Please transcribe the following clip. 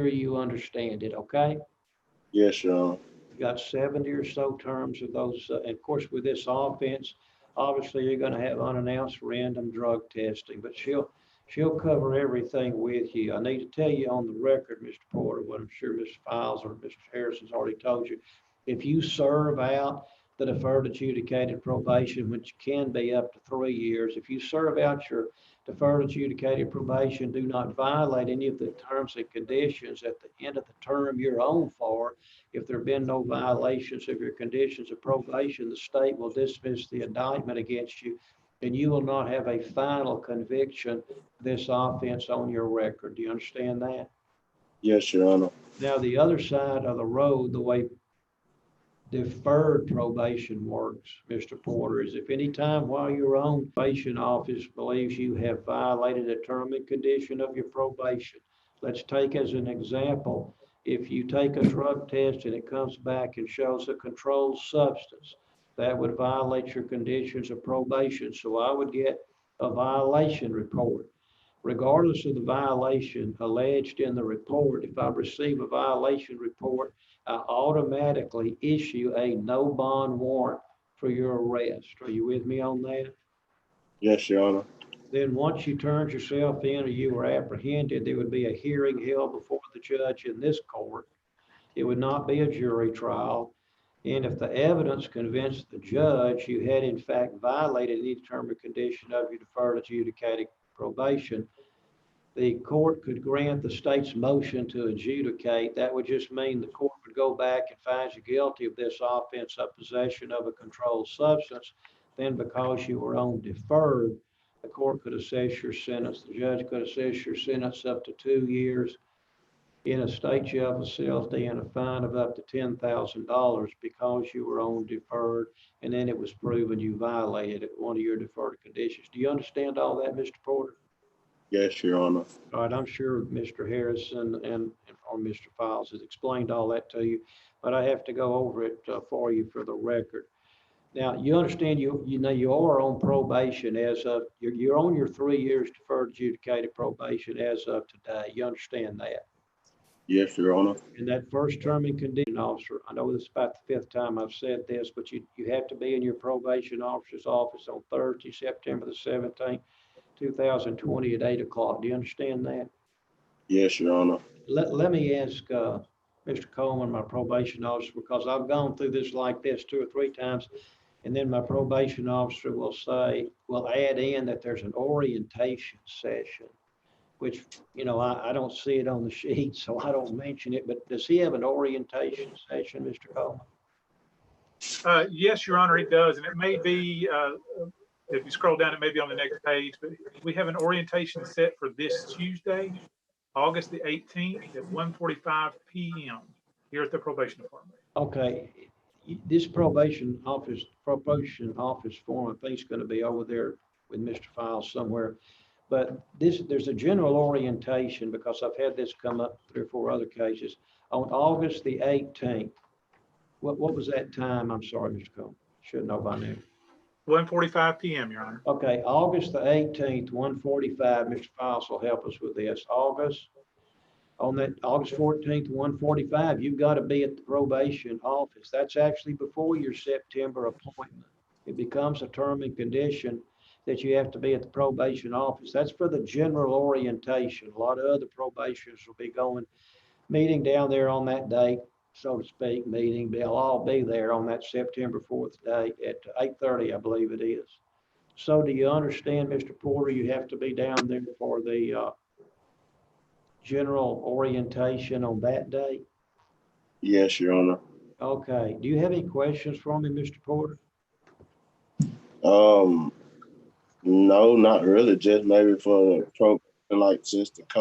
you understand it, okay? Yes, Your Honor. You got 70 or so terms of those. And of course, with this offense, obviously you're going to have unannounced random drug testing, but she'll cover everything with you. I need to tell you on the record, Mr. Porter, what I'm sure Mr. Files or Mr. Harrison's already told you. If you serve out the deferred adjudicated probation, which can be up to 3 years, if you serve out your deferred adjudicated probation, do not violate any of the terms and conditions at the end of the term you're on for. If there have been no violations of your conditions of probation, the state will dismiss the indictment against you, and you will not have a final conviction for this offense on your record. Do you understand that? Yes, Your Honor. Now, the other side of the road, the way deferred probation works, Mr. Porter, is if any time while you're on probation office believes you have violated a term and condition of your probation, let's take as an example, if you take a drug test and it comes back and shows a controlled substance, that would violate your conditions of probation. So I would get a violation report. Regardless of the violation alleged in the report, if I receive a violation report, I automatically issue a no bond warrant for your arrest. Are you with me on that? Yes, Your Honor. Then once you turned yourself in or you were apprehended, there would be a hearing held before the judge in this court. It would not be a jury trial. And if the evidence convinced the judge you had in fact violated any term or condition of your deferred adjudicated probation, the court could grant the state's motion to adjudicate. That would just mean the court would go back and find you guilty of this offense of possession of a controlled substance. Then because you were on deferred, the court could assess your sentence. The judge could assess your sentence up to 2 years in a state jail facility and a fine of up to $10,000 because you were on deferred, and then it was proven you violated one of your deferred conditions. Do you understand all that, Mr. Porter? Yes, Your Honor. All right, I'm sure Mr. Harrison and or Mr. Files has explained all that to you, but I have to go over it for you for the record. Now, you understand you know you are on probation as of you're on your 3 years deferred adjudicated probation as of today. You understand that? Yes, Your Honor. And that first term and condition officer, I know this is about the 5th time I've said this, but you have to be in your probation officer's office on Thursday, September the 17th. 2020 at 8 o'clock. Do you understand that? Yes, Your Honor. Let me ask Mr. Coleman, my probation officer, because I've gone through this like this 2 or 3 times, and then my probation officer will add in that there's an orientation session, which, I don't see it on the sheet, so I don't mention it, but does he have an orientation session, Mr. Coleman? Yes, Your Honor, it does. And it may be, if you scroll down, it may be on the next page, but we have an orientation set for this Tuesday, August the 18th at 1:45 p.m. here at the probation department. Okay. This probation office form, I think is going to be over there with Mr. Files somewhere. But there's a general orientation because I've had this come up 3 or 4 other cases on August the 18th. What was that time? I'm sorry, Mr. Coleman. Should know by now. 1:45 p.m., Your Honor. Okay, August the 18th, 1:45. Mr. Files will help us with this. August 14th, 1:45, you've got to be at the probation office. That's actually before your September appointment. It becomes a term and condition that you have to be at the probation office. That's for the general orientation. A lot of other probationers will be meeting down there on that date, so to speak, meeting. They'll all be there on that September 4th date at 8:30, I believe it is. So do you understand, Mr. Porter, you have to be down there for the general orientation on that day? Yes, Your Honor. Okay. Do you have any questions for me, Mr. Porter? No, not really. Just maybe for the program, like since the